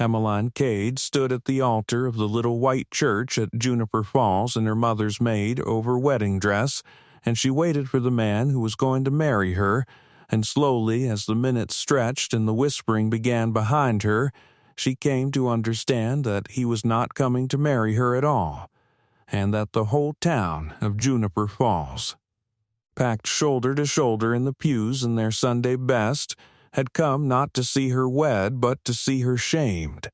Emmeline Cade stood at the altar of the little white church at Juniper Falls in her mother's made-over wedding dress, and she waited for the man who was going to marry her, and slowly, as the minutes stretched and the whispering began behind her, she came to understand that he was not coming to marry her at all, and that the whole town of Juniper Falls, packed shoulder to shoulder in the pews in their Sunday best, had come not to see her wed but to see her shamed,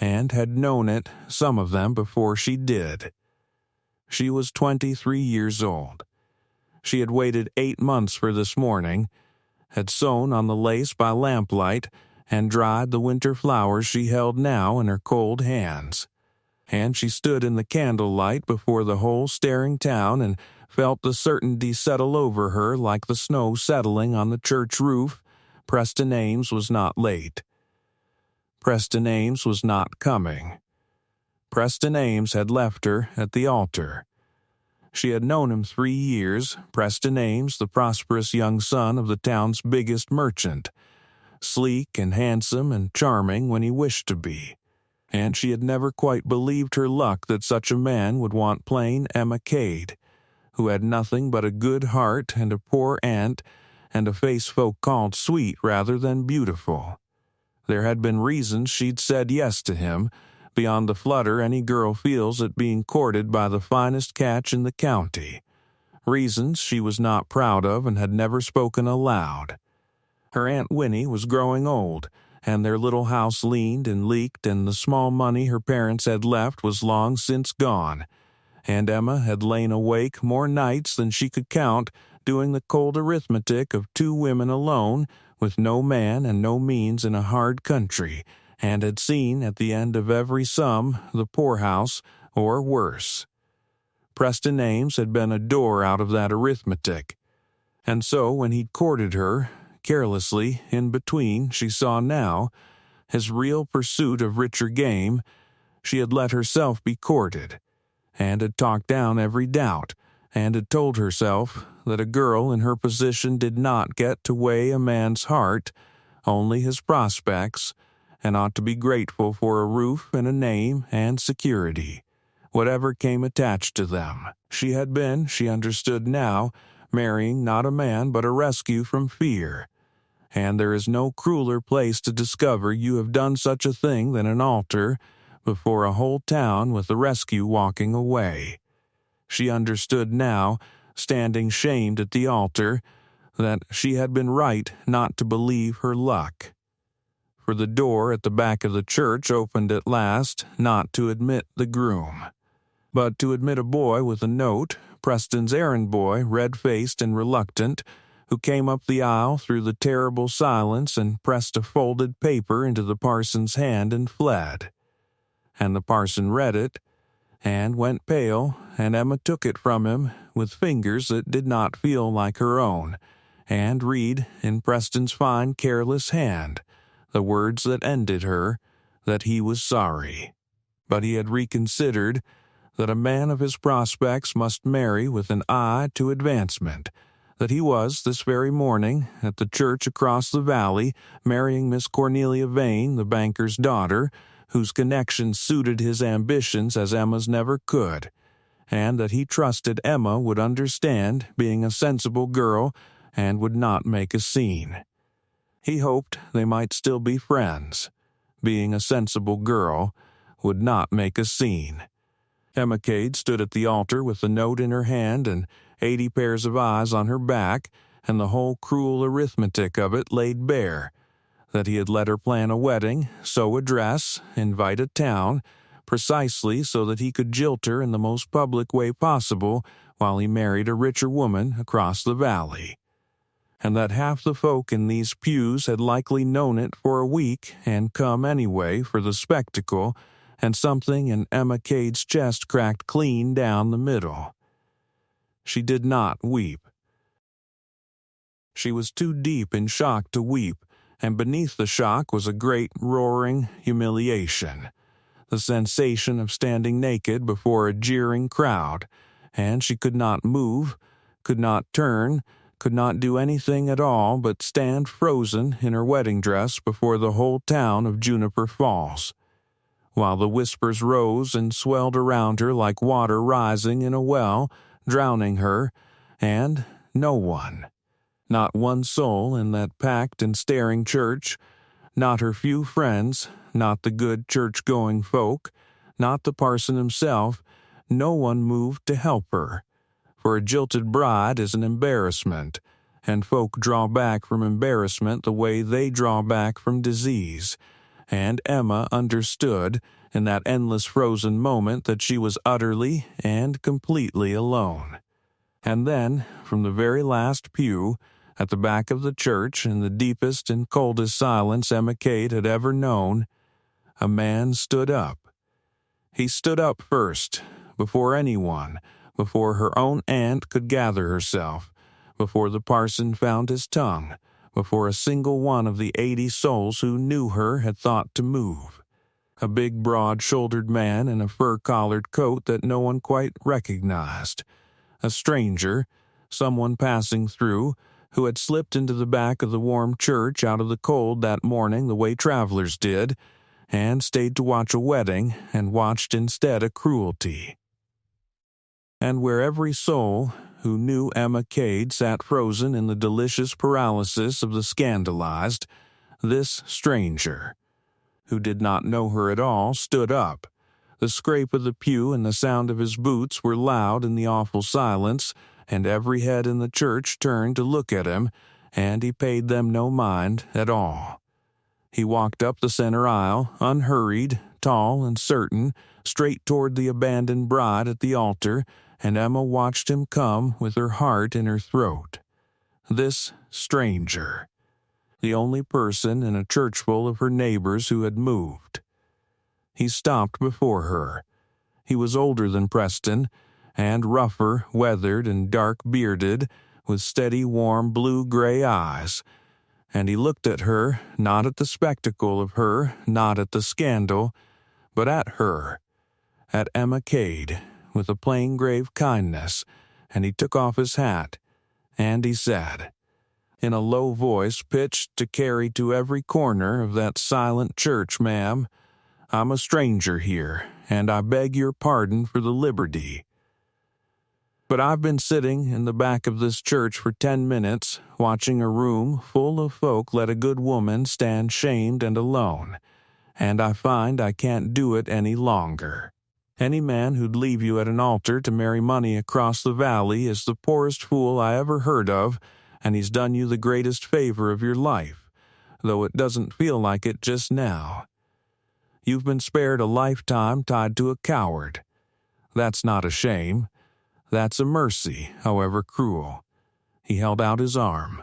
and had known it, some of them, before she did. She was 23 years old. She had waited 8 months for this morning, had sewn on the lace by lamplight, and dried the winter flowers she held now in her cold hands. And she stood in the candlelight before the whole staring town and felt the certainty settle over her like the snow settling on the church roof. Preston Ames was not late. Preston Ames was not coming. Preston Ames had left her at the altar. She had known him 3 years, Preston Ames, the prosperous young son of the town's biggest merchant, sleek and handsome and charming when he wished to be, and she had never quite believed her luck that such a man would want plain Emma Cade, who had nothing but a good heart and a poor aunt and a face folk called sweet rather than beautiful. There had been reasons she'd said yes to him, beyond the flutter any girl feels at being courted by the finest catch in the county, reasons she was not proud of and had never spoken aloud. Her Aunt Winnie was growing old, and their little house leaned and leaked, and the small money her parents had left was long since gone, and Emma had lain awake more nights than she could count, doing the cold arithmetic of 2 women alone, with no man and no means in a hard country, and had seen at the end of every sum the poorhouse, or worse. Preston Ames had been a door out of that arithmetic, and so when he'd courted her, carelessly, in between, she saw now, his real pursuit of richer game, she had let herself be courted, and had talked down every doubt, and had told herself that a girl in her position did not get to weigh a man's heart, only his prospects, and ought to be grateful for a roof and a name and security, whatever came attached to them. She had been, she understood now, marrying not a man but a rescue from fear, and there is no crueler place to discover you have done such a thing than an altar before a whole town with the rescue walking away. She understood now, standing shamed at the altar, that she had been right not to believe her luck. For the door at the back of the church opened at last, not to admit the groom, but to admit a boy with a note, Preston's errand boy, red-faced and reluctant, who came up the aisle through the terrible silence and pressed a folded paper into the parson's hand and fled. And the parson read it, and went pale, and Emma took it from him with fingers that did not feel like her own, and read in Preston's fine, careless hand the words that ended her, that he was sorry. But he had reconsidered, that a man of his prospects must marry with an eye to advancement, that he was, this very morning, at the church across the valley, marrying Miss Cornelia Vane, the banker's daughter, whose connections suited his ambitions as Emma's never could, and that he trusted Emma would understand, being a sensible girl, and would not make a scene. He hoped they might still be friends, being a sensible girl, would not make a scene. Emma Cade stood at the altar with the note in her hand and 80 pairs of eyes on her back, and the whole cruel arithmetic of it laid bare, that he had let her plan a wedding, sew a dress, invite a town, precisely so that he could jilt her in the most public way possible while he married a richer woman across the valley, and that half the folk in these pews had likely known it for a week and come anyway for the spectacle, and something in Emma Cade's chest cracked clean down the middle. She did not weep. She was too deep in shock to weep, and beneath the shock was a great roaring humiliation, the sensation of standing naked before a jeering crowd, and she could not move, could not turn, could not do anything at all but stand frozen in her wedding dress before the whole town of Juniper Falls, while the whispers rose and swelled around her like water rising in a well, drowning her, and no one, not one soul in that packed and staring church, not her few friends, not the good church-going folk, not the parson himself, no one moved to help her. For a jilted bride is an embarrassment, and folk draw back from embarrassment the way they draw back from disease, and Emma understood in that endless frozen moment that she was utterly and completely alone. And then, from the very last pew, at the back of the church, in the deepest and coldest silence Emma Cade had ever known, a man stood up. He stood up first, before anyone, before her own aunt could gather herself, before the parson found his tongue, before a single one of the 80 souls who knew her had thought to move. A big, broad-shouldered man in a fur-collared coat that no one quite recognized. A stranger, someone passing through, who had slipped into the back of the warm church out of the cold that morning the way travelers did, and stayed to watch a wedding and watched instead a cruelty. And where every soul who knew Emma Cade sat frozen in the delicious paralysis of the scandalized, this stranger, who did not know her at all, stood up. The scrape of the pew and the sound of his boots were loud in the awful silence, and every head in the church turned to look at him, and he paid them no mind at all. He walked up the center aisle, unhurried, tall and certain, straight toward the abandoned bride at the altar, and Emma watched him come with her heart in her throat. This stranger, the only person in a church full of her neighbors who had moved. He stopped before her. He was older than Preston, and rougher, weathered, and dark-bearded, with steady, warm, blue-gray eyes, and he looked at her, not at the spectacle of her, not at the scandal, but at her, at Emma Cade, with a plain grave kindness, and he took off his hat, and he said, in a low voice pitched to carry to every corner of that silent church, "Ma'am, I'm a stranger here, and I beg your pardon for the liberty. But I've been sitting in the back of this church for 10 minutes, watching a room full of folk let a good woman stand shamed and alone, and I find I can't do it any longer. Any man who'd leave you at an altar to marry money across the valley is the poorest fool I ever heard of, and he's done you the greatest favor of your life, though it doesn't feel like it just now. You've been spared a lifetime tied to a coward. That's not a shame. That's a mercy, however cruel." He held out his arm.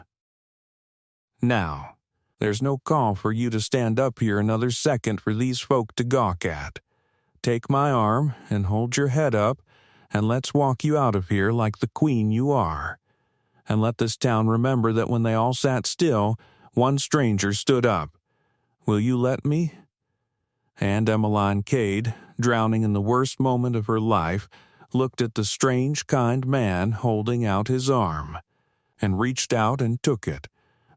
"Now, there's no call for you to stand up here another second for these folk to gawk at. Take my arm and hold your head up, and let's walk you out of here like the queen you are. And let this town remember that when they all sat still, one stranger stood up. Will you let me?" And Emmeline Cade, drowning in the worst moment of her life, looked at the strange, kind man holding out his arm, and reached out and took it,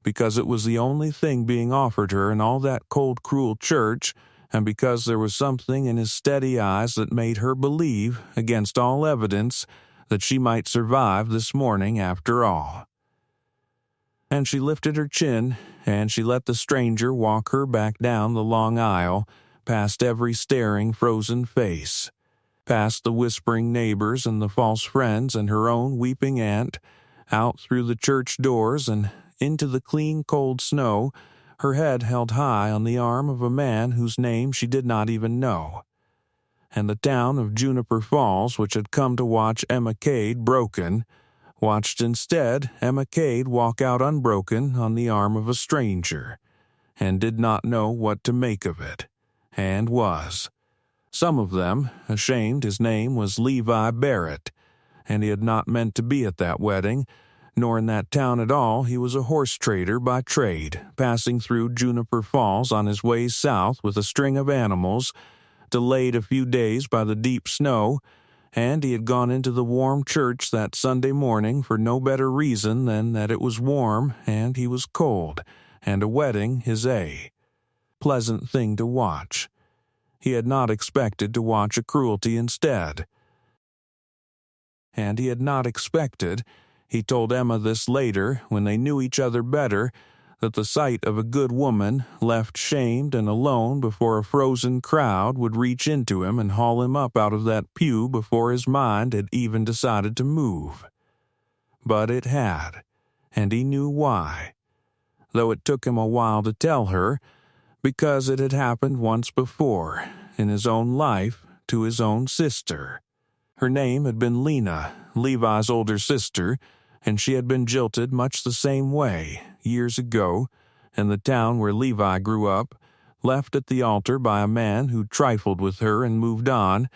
because it was the only thing being offered her in all that cold, cruel church, and because there was something in his steady eyes that made her believe, against all evidence, that she might survive this morning after all. And she lifted her chin, and she let the stranger walk her back down the long aisle, past every staring, frozen face, past the whispering neighbors and the false friends and her own weeping aunt, out through the church doors and into the clean, cold snow, her head held high on the arm of a man whose name she did not even know. And the town of Juniper Falls, which had come to watch Emma Cade broken, watched instead Emma Cade walk out unbroken on the arm of a stranger, and did not know what to make of it, and was. Some of them, ashamed his name was Levi Barrett, and he had not meant to be at that wedding, nor in that town at all. He was a horse trader by trade, passing through Juniper Falls on his way south with a string of animals, delayed a few days by the deep snow, and he had gone into the warm church that Sunday morning for no better reason than that it was warm and he was cold, and a wedding is a pleasant thing to watch. He had not expected to watch a cruelty instead. And he had not expected, he told Emma this later when they knew each other better, that the sight of a good woman left shamed and alone before a frozen crowd would reach into him and haul him up out of that pew before his mind had even decided to move. But it had, and he knew why, though it took him a while to tell her, because it had happened once before, in his own life, to his own sister. Her name had been Lena, Levi's older sister, and she had been jilted much the same way, years ago, in the town where Levi grew up, left at the altar by a man who trifled with her and moved on,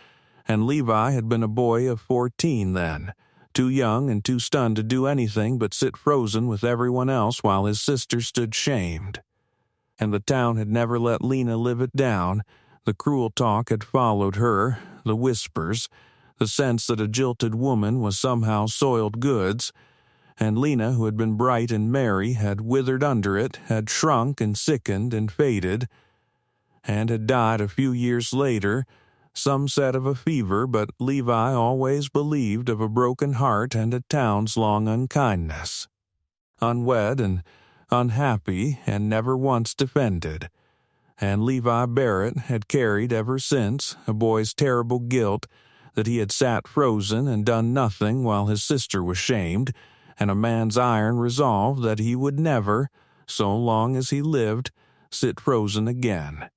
and Levi had been a boy of 14 then, too young and too stunned to do anything but sit frozen with everyone else while his sister stood shamed. And the town had never let Lena live it down. The cruel talk had followed her, the whispers, the sense that a jilted woman was somehow soiled goods, and Lena, who had been bright and merry, had withered under it, had shrunk and sickened and faded, and had died a few years later. Some said of a fever, but Levi always believed of a broken heart and a town's long unkindness. Unwed and unhappy, and never once defended. And Levi Barrett had carried ever since a boy's terrible guilt that he had sat frozen and done nothing while his sister was shamed, and a man's iron resolve that he would never, so long as he lived, sit frozen again.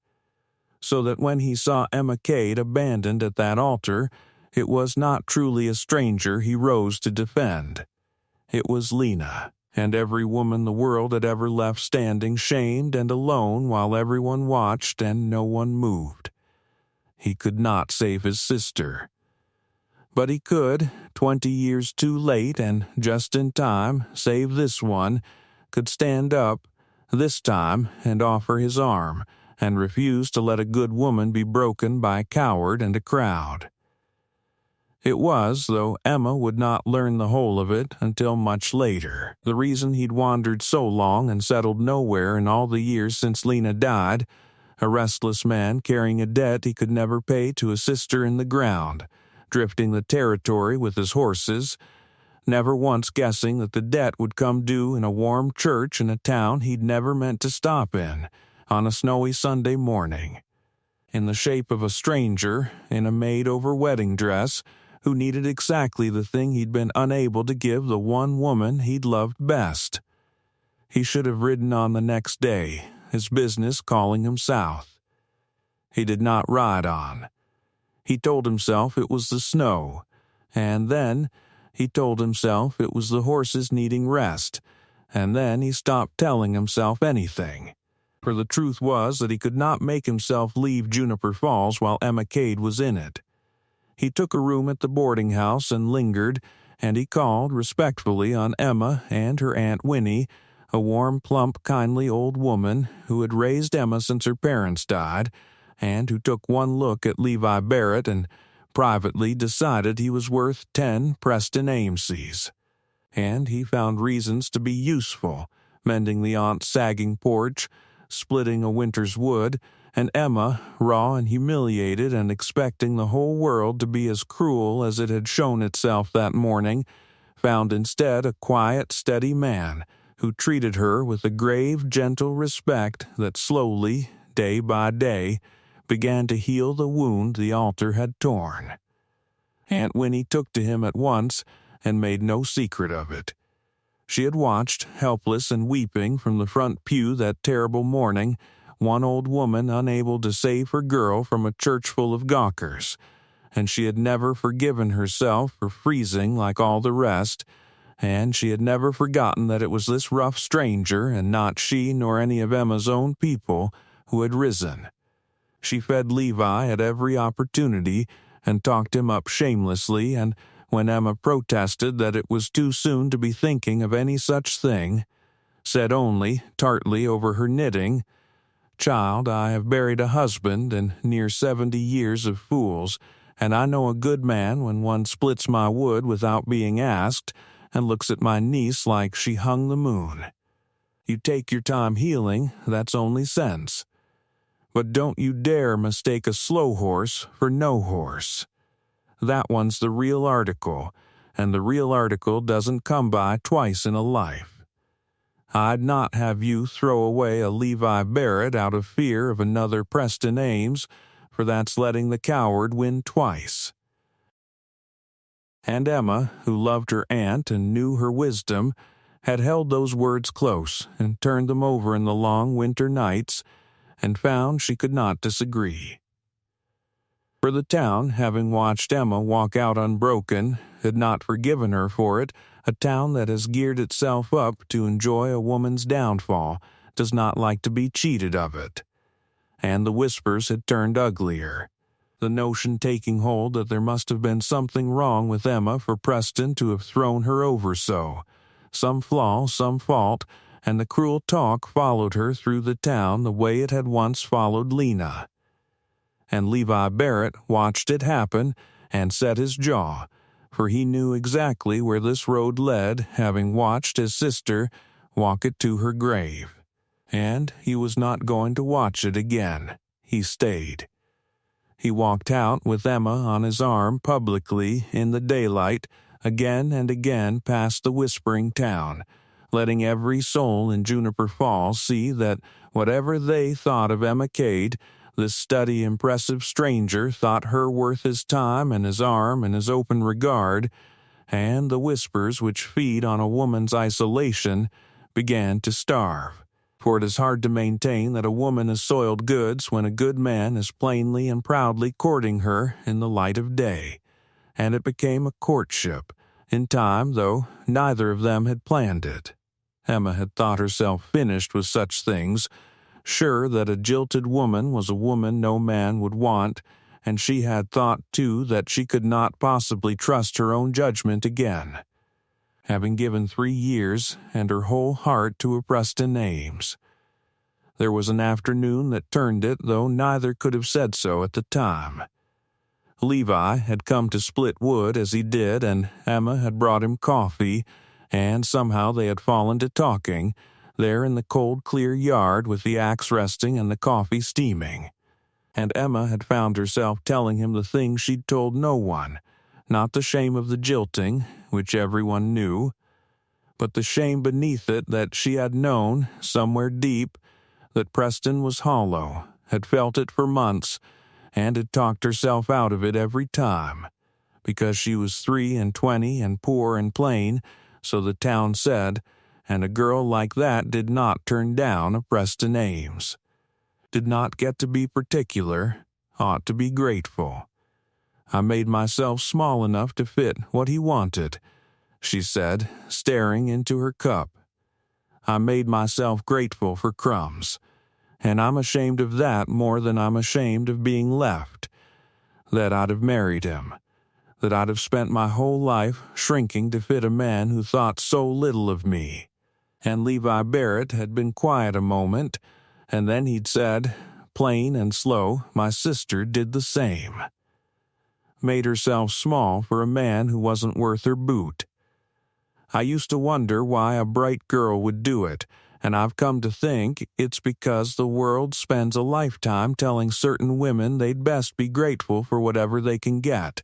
So that when he saw Emma Cade abandoned at that altar, it was not truly a stranger he rose to defend. It was Lena, and every woman the world had ever left standing shamed and alone while everyone watched and no one moved. He could not save his sister. But he could, 20 years too late and just in time, save this one, could stand up, this time, and offer his arm, and refuse to let a good woman be broken by a coward and a crowd. It was, though Emma would not learn the whole of it until much later, the reason he'd wandered so long and settled nowhere in all the years since Lena died, a restless man carrying a debt he could never pay to a sister in the ground, drifting the territory with his horses, never once guessing that the debt would come due in a warm church in a town he'd never meant to stop in, on a snowy Sunday morning, in the shape of a stranger in a made-over wedding dress who needed exactly the thing he'd been unable to give the one woman he'd loved best. He should have ridden on the next day, his business calling him south. He did not ride on. He told himself it was the snow, and then he told himself it was the horses needing rest, and then he stopped telling himself anything. For the truth was that he could not make himself leave Juniper Falls while Emma Cade was in it. He took a room at the boarding house and lingered, and he called respectfully on Emma and her Aunt Winnie, a warm, plump, kindly old woman who had raised Emma since her parents died, and who took one look at Levi Barrett and privately decided he was worth 10 Preston Ameses. And he found reasons to be useful, mending the aunt's sagging porch, splitting a winter's wood, and Emma, raw and humiliated and expecting the whole world to be as cruel as it had shown itself that morning, found instead a quiet, steady man who treated her with a grave, gentle respect that slowly, day by day, began to heal the wound the altar had torn. Aunt Winnie took to him at once and made no secret of it. She had watched, helpless and weeping, from the front pew that terrible morning, one old woman unable to save her girl from a church full of gawkers, and she had never forgiven herself for freezing like all the rest, and she had never forgotten that it was this rough stranger, and not she nor any of Emma's own people, who had risen. She fed Levi at every opportunity, and talked him up shamelessly, and when Emma protested that it was too soon to be thinking of any such thing, said only, tartly over her knitting, "Child, I have buried a husband and near 70 years of fools, And I know a good man when one splits my wood without being asked and looks at my niece like she hung the moon. You take your time healing, that's only sense. But don't you dare mistake a slow horse for no horse. That one's the real article, and the real article doesn't come by twice in a life. I'd not have you throw away a Levi Barrett out of fear of another Preston Ames, for that's letting the coward win twice. And Emma, who loved her aunt and knew her wisdom, had held those words close and turned them over in the long winter nights, and found she could not disagree. For the town, having watched Emma walk out unbroken, had not forgiven her for it. A town that has geared itself up to enjoy a woman's downfall does not like to be cheated of it. And the whispers had turned uglier, the notion taking hold that there must have been something wrong with Emma for Preston to have thrown her over so, some flaw, some fault, and the cruel talk followed her through the town the way it had once followed Lena. And Levi Barrett watched it happen and set his jaw, for he knew exactly where this road led, having watched his sister walk it to her grave. And he was not going to watch it again. He stayed. He walked out with Emma on his arm publicly in the daylight, again and again past the whispering town, letting every soul in Juniper Falls see that whatever they thought of Emma Cade, this steady, impressive stranger thought her worth his time and his arm and his open regard, and the whispers which feed on a woman's isolation began to starve. For it is hard to maintain that a woman is soiled goods when a good man is plainly and proudly courting her in the light of day. And it became a courtship, in time, though neither of them had planned it. Emma had thought herself finished with such things, sure that a jilted woman was a woman no man would want, and she had thought, too, that she could not possibly trust her own judgment again, having given 3 years and her whole heart to a Preston Ames. There was an afternoon that turned it, though neither could have said so at the time. Levi had come to split wood as he did, and Emma had brought him coffee, and somehow they had fallen to talking, there in the cold, clear yard with the axe resting and the coffee steaming. And Emma had found herself telling him the things she'd told no one, not the shame of the jilting, which everyone knew, but the shame beneath it that she had known, somewhere deep, that Preston was hollow, had felt it for months, and had talked herself out of it every time, because she was 23 and poor and plain, so the town said, and a girl like that did not turn down a Preston Ames. Did not get to be particular, ought to be grateful. I made myself small enough to fit what he wanted, she said, staring into her cup. I made myself grateful for crumbs, and I'm ashamed of that more than I'm ashamed of being left, that I'd have married him, that I'd have spent my whole life shrinking to fit a man who thought so little of me. And Levi Barrett had been quiet a moment, and then he'd said, plain and slow, my sister did the same. Made herself small for a man who wasn't worth her boot. I used to wonder why a bright girl would do it, and I've come to think it's because the world spends a lifetime telling certain women they'd best be grateful for whatever they can get.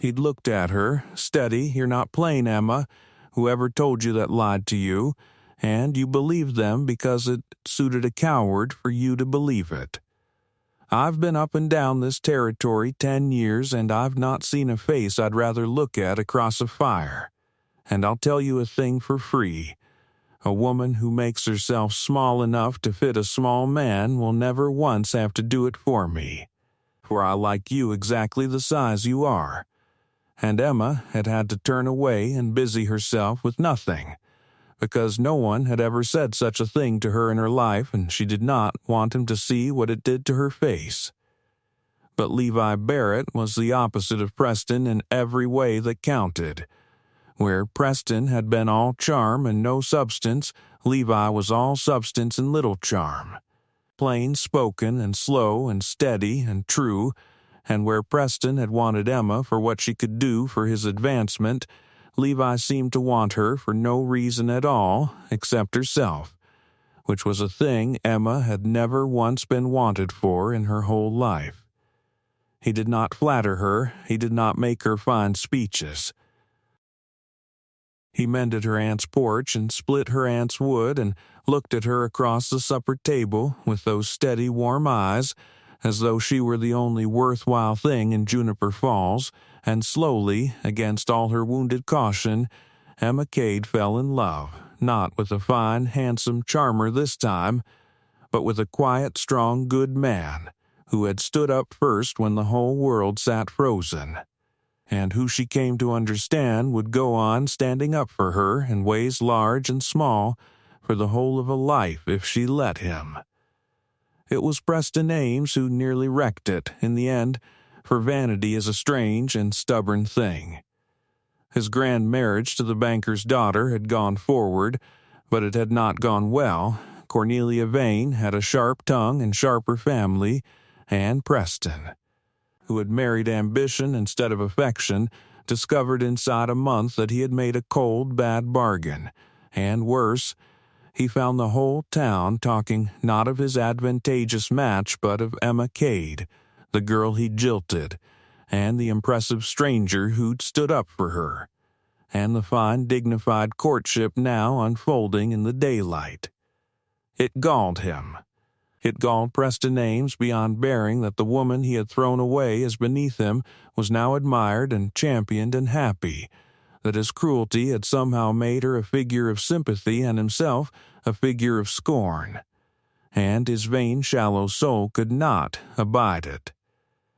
He'd looked at her, steady, you're not playing, Emma. Whoever told you that lied to you, and you believed them because it suited a coward for you to believe it. I've been up and down this territory 10 years, and I've not seen a face I'd rather look at across a fire. And I'll tell you a thing for free. A woman who makes herself small enough to fit a small man will never once have to do it for me. For I like you exactly the size you are. And Emma had had to turn away and busy herself with nothing, because no one had ever said such a thing to her in her life, and she did not want him to see what it did to her face. But Levi Barrett was the opposite of Preston in every way that counted. Where Preston had been all charm and no substance, Levi was all substance and little charm. Plain spoken and slow and steady and true, and where Preston had wanted Emma for what she could do for his advancement, Levi seemed to want her for no reason at all except herself, which was a thing Emma had never once been wanted for in her whole life. He did not flatter her, he did not make her fine speeches. He mended her aunt's porch and split her aunt's wood and looked at her across the supper table with those steady, warm eyes, as though she were the only worthwhile thing in Juniper Falls, and slowly, against all her wounded caution, Emma Cade fell in love, not with a fine, handsome charmer this time, but with a quiet, strong, good man, who had stood up first when the whole world sat frozen, and who she came to understand would go on standing up for her in ways large and small for the whole of a life if she let him. It was Preston Ames who nearly wrecked it in the end, for vanity is a strange and stubborn thing. His grand marriage to the banker's daughter had gone forward, but it had not gone well. Cornelia Vane had a sharp tongue and sharper family, and Preston, who had married ambition instead of affection, discovered inside a month that he had made a cold, bad bargain, and worse, he found the whole town talking not of his advantageous match but of Emma Cade, the girl he'd jilted, and the impressive stranger who'd stood up for her, and the fine, dignified courtship now unfolding in the daylight. It galled him. It galled Preston Ames beyond bearing that the woman he had thrown away as beneath him was now admired and championed and happy, that his cruelty had somehow made her a figure of sympathy and himself a figure of scorn, and his vain, shallow soul could not abide it.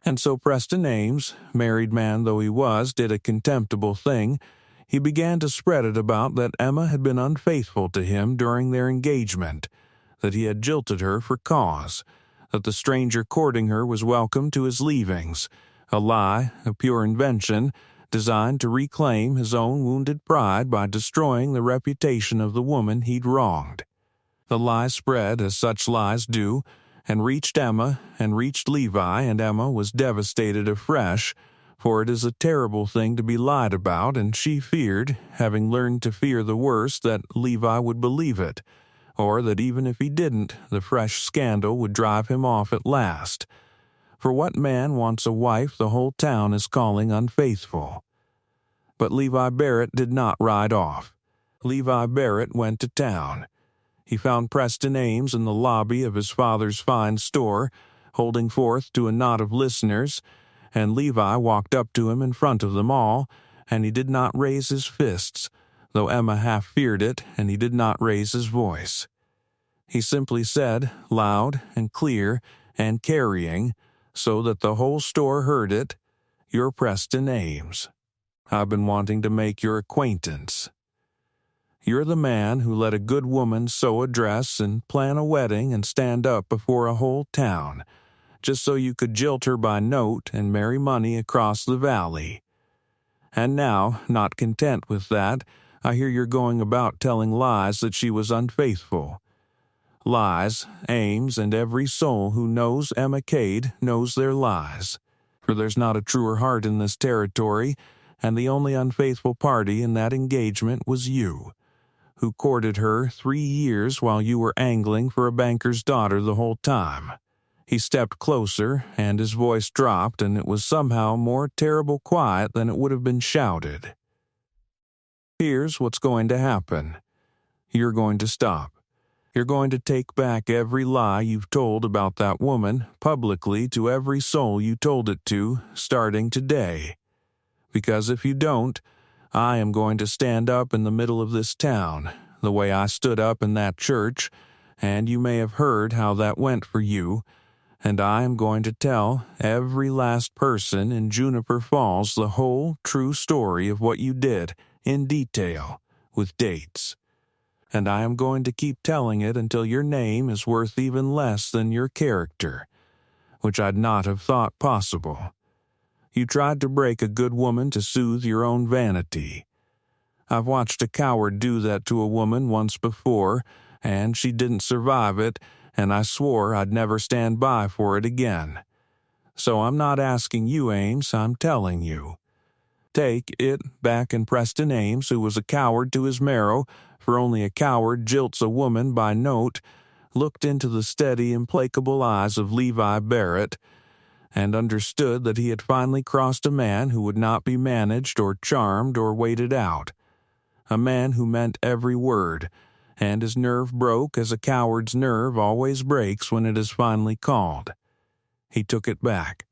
And so Preston Ames, married man though he was, did a contemptible thing. He began to spread it about that Emma had been unfaithful to him during their engagement, that he had jilted her for cause, that the stranger courting her was welcome to his leavings, a lie, a pure invention, designed to reclaim his own wounded pride by destroying the reputation of the woman he'd wronged. The lie spread as such lies do, and reached Emma, and reached Levi, and Emma was devastated afresh, for it is a terrible thing to be lied about, and she feared, having learned to fear the worst, that Levi would believe it, or that even if he didn't, the fresh scandal would drive him off at last. For what man wants a wife the whole town is calling unfaithful? But Levi Barrett did not ride off. Levi Barrett went to town. He found Preston Ames in the lobby of his father's fine store, holding forth to a knot of listeners, and Levi walked up to him in front of them all, and he did not raise his fists, though Emma half feared it, and he did not raise his voice. He simply said, loud and clear and carrying, so that the whole store heard it, "You're Preston Ames. I've been wanting to make your acquaintance. You're the man who let a good woman sew a dress and plan a wedding and stand up before a whole town, just so you could jilt her by note and marry money across the valley. And now, not content with that, I hear you're going about telling lies that she was unfaithful. Lies, Ames, and every soul who knows Emma Cade knows their lies, for there's not a truer heart in this territory, and the only unfaithful party in that engagement was you, who courted her 3 years while you were angling for a banker's daughter the whole time." He stepped closer, and his voice dropped, and it was somehow more terrible quiet than it would have been shouted. "Here's what's going to happen. You're going to stop. You're going to take back every lie you've told about that woman publicly to every soul you told it to, starting today. Because if you don't, I am going to stand up in the middle of this town, the way I stood up in that church, and you may have heard how that went for you, and I am going to tell every last person in Juniper Falls the whole true story of what you did, in detail, with dates. And I am going to keep telling it until your name is worth even less than your character, which I'd not have thought possible. You tried to break a good woman to soothe your own vanity. I've watched a coward do that to a woman once before, and she didn't survive it, and I swore I'd never stand by for it again. So I'm not asking you, Ames, I'm telling you. Take it back in Preston Ames, who was a coward to his marrow, for only a coward jilts a woman by note, looked into the steady, implacable eyes of Levi Barrett, and understood that he had finally crossed a man who would not be managed or charmed or waited out. A man who meant every word, and his nerve broke as a coward's nerve always breaks when it is finally called. He took it back.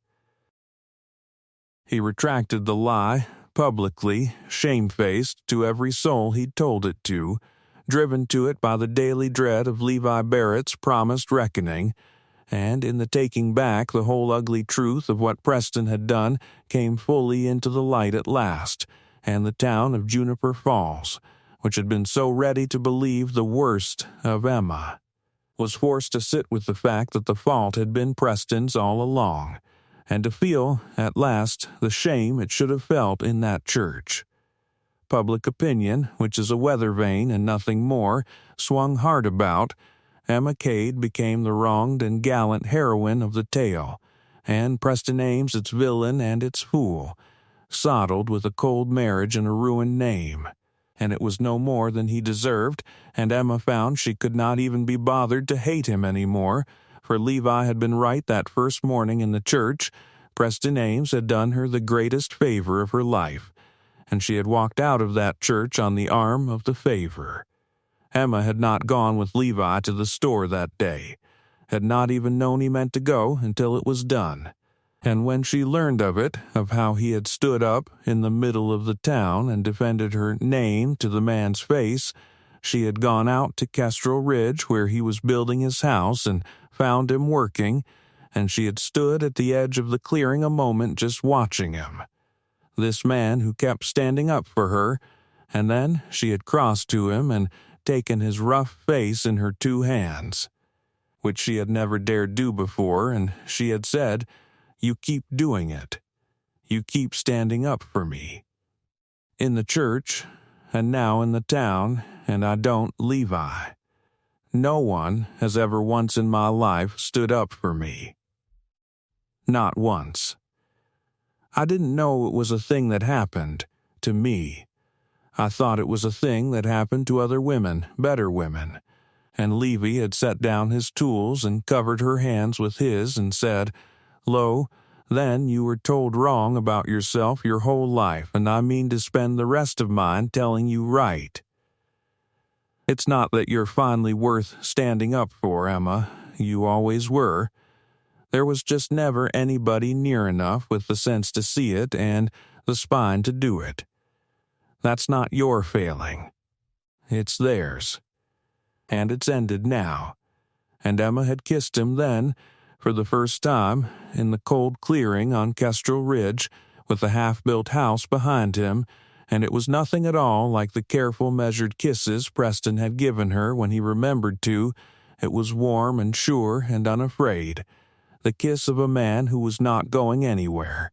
He retracted the lie, publicly, shamefaced, to every soul he'd told it to, driven to it by the daily dread of Levi Barrett's promised reckoning, and in the taking back the whole ugly truth of what Preston had done came fully into the light at last, and the town of Juniper Falls, which had been so ready to believe the worst of Emma, was forced to sit with the fact that the fault had been Preston's all along, and to feel, at last, the shame it should have felt in that church. Public opinion, which is a weather vane and nothing more, swung hard about. Emma Cade became the wronged and gallant heroine of the tale, and Preston Ames its villain and its fool, soddled with a cold marriage and a ruined name. And it was no more than he deserved, and Emma found she could not even be bothered to hate him any more, for Levi had been right that first morning in the church. Preston Ames had done her the greatest favor of her life, and she had walked out of that church on the arm of the favor. Emma had not gone with Levi to the store that day, had not even known he meant to go until it was done. And when she learned of it, of how he had stood up in the middle of the town and defended her name to the man's face, she had gone out to Kestrel Ridge where he was building his house and found him working, and she had stood at the edge of the clearing a moment just watching him. This man who kept standing up for her, and then she had crossed to him and taken his rough face in her two hands, which she had never dared do before, and she had said, "You keep doing it. You keep standing up for me." In the church, and now in the town, and I don't Levi. No one has ever once in my life stood up for me. Not once. I didn't know it was a thing that happened to me. I thought it was a thing that happened to other women, better women. And Levi had set down his tools and covered her hands with his and said, "Lo, then you were told wrong about yourself your whole life, and I mean to spend the rest of mine telling you right. It's not that you're finally worth standing up for, Emma. You always were. There was just never anybody near enough with the sense to see it and the spine to do it. That's not your failing. It's theirs. And it's ended now." And Emma had kissed him then, for the first time, in the cold clearing on Kestrel Ridge, with the half-built house behind him, and it was nothing at all like the careful, measured kisses Preston had given her when he remembered to. It was warm and sure and unafraid, the kiss of a man who was not going anywhere,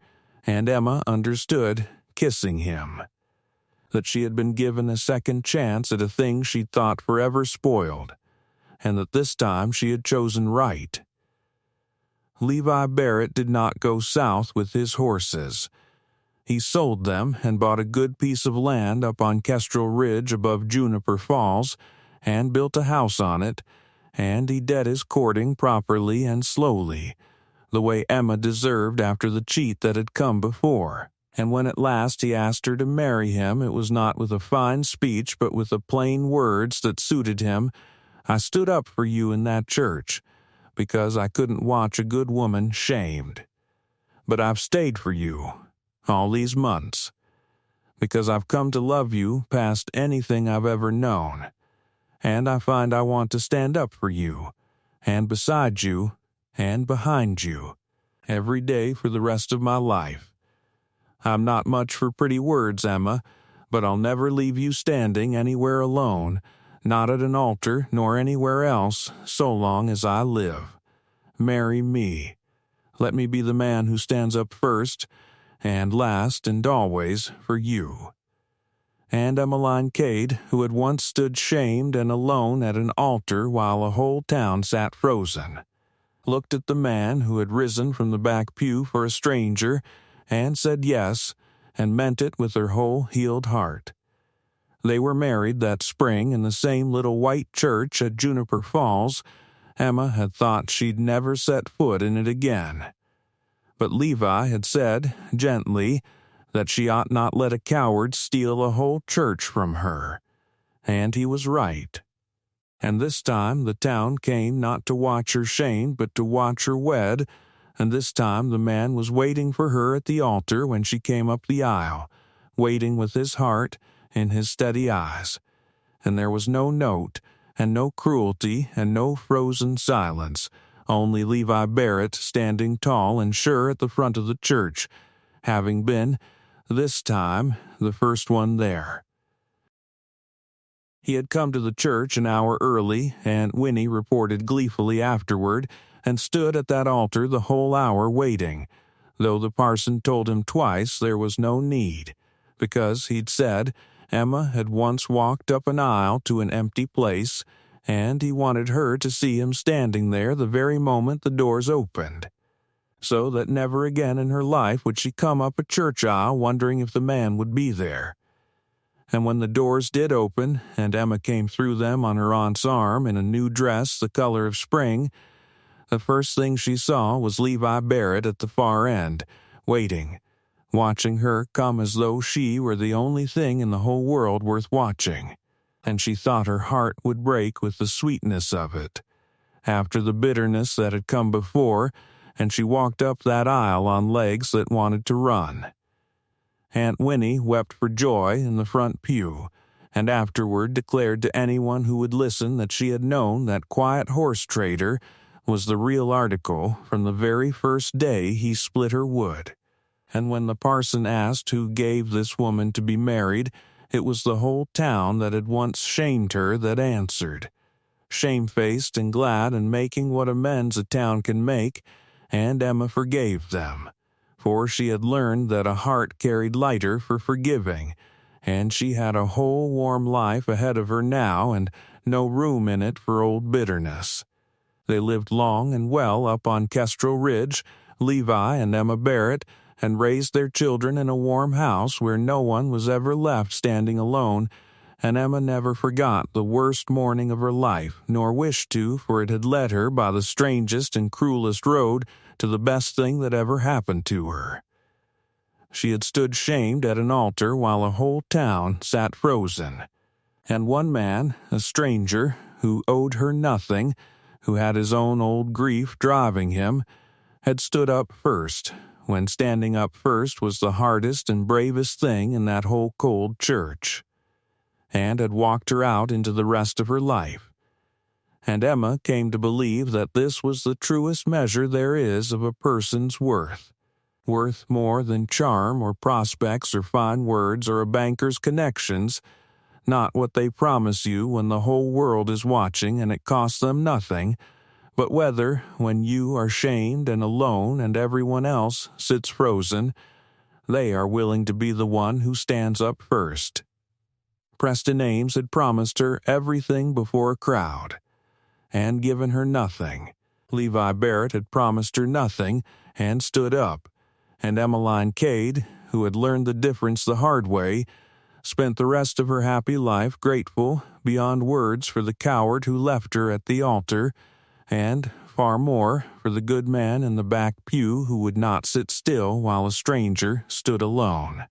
and Emma understood, kissing him, that she had been given a second chance at a thing she'd thought forever spoiled, and that this time she had chosen right. Levi Barrett did not go south with his horses. He sold them and bought a good piece of land up on Kestrel Ridge above Juniper Falls, and built a house on it, and he did his courting properly and slowly, the way Emma deserved after the cheat that had come before. And when at last he asked her to marry him, it was not with a fine speech but with the plain words that suited him. "I stood up for you in that church, because I couldn't watch a good woman shamed. But I've stayed for you all these months, because I've come to love you past anything I've ever known, and I find I want to stand up for you, and beside you, and behind you, every day for the rest of my life. I'm not much for pretty words, Emma, but I'll never leave you standing anywhere alone, not at an altar nor anywhere else, so long as I live. Marry me. Let me be the man who stands up first, and last and always for you." And Emmeline Cade, who had once stood shamed and alone at an altar while a whole town sat frozen, looked at the man who had risen from the back pew for a stranger, and said yes, and meant it with her whole healed heart. They were married that spring in the same little white church at Juniper Falls. Emma had thought she'd never set foot in it again. But Levi had said, gently, that she ought not let a coward steal a whole church from her. And he was right. And this time the town came not to watch her shamed, but to watch her wed, and this time the man was waiting for her at the altar when she came up the aisle, waiting with his heart in his steady eyes. And there was no note, and no cruelty, and no frozen silence, only Levi Barrett standing tall and sure at the front of the church, having been, this time, the first one there. He had come to the church an hour early, and Winnie reported gleefully afterward, and stood at that altar the whole hour waiting, though the parson told him twice there was no need, because he'd said Emma had once walked up an aisle to an empty place, and he wanted her to see him standing there the very moment the doors opened, so that never again in her life would she come up a church aisle wondering if the man would be there. And when the doors did open, and Emma came through them on her aunt's arm in a new dress the color of spring, the first thing she saw was Levi Barrett at the far end, waiting, watching her come as though she were the only thing in the whole world worth watching. And she thought her heart would break with the sweetness of it, after the bitterness that had come before, and she walked up that aisle on legs that wanted to run. Aunt Winnie wept for joy in the front pew, and afterward declared to anyone who would listen that she had known that quiet horse trader was the real article from the very first day he split her wood. And when the parson asked who gave this woman to be married, it was the whole town that had once shamed her that answered, shamefaced and glad and making what amends a town can make, and Emma forgave them. For she had learned that a heart carried lighter for forgiving, and she had a whole warm life ahead of her now and no room in it for old bitterness. They lived long and well up on Kestrel Ridge, Levi and Emma Barrett, and raised their children in a warm house where no one was ever left standing alone, and Emma never forgot the worst morning of her life, nor wished to, for it had led her by the strangest and cruelest road to the best thing that ever happened to her. She had stood shamed at an altar while a whole town sat frozen, and one man, a stranger, who owed her nothing, who had his own old grief driving him, had stood up first, when standing up first was the hardest and bravest thing in that whole cold church, and had walked her out into the rest of her life. And Emma came to believe that this was the truest measure there is of a person's worth more than charm or prospects or fine words or a banker's connections, not what they promise you when the whole world is watching and it costs them nothing, but whether, when you are shamed and alone and everyone else sits frozen, they are willing to be the one who stands up first. Preston Ames had promised her everything before a crowd, and given her nothing. Levi Barrett had promised her nothing, and stood up, and Emmeline Cade, who had learned the difference the hard way, spent the rest of her happy life grateful beyond words for the coward who left her at the altar, and, far more, for the good man in the back pew who would not sit still while a stranger stood alone.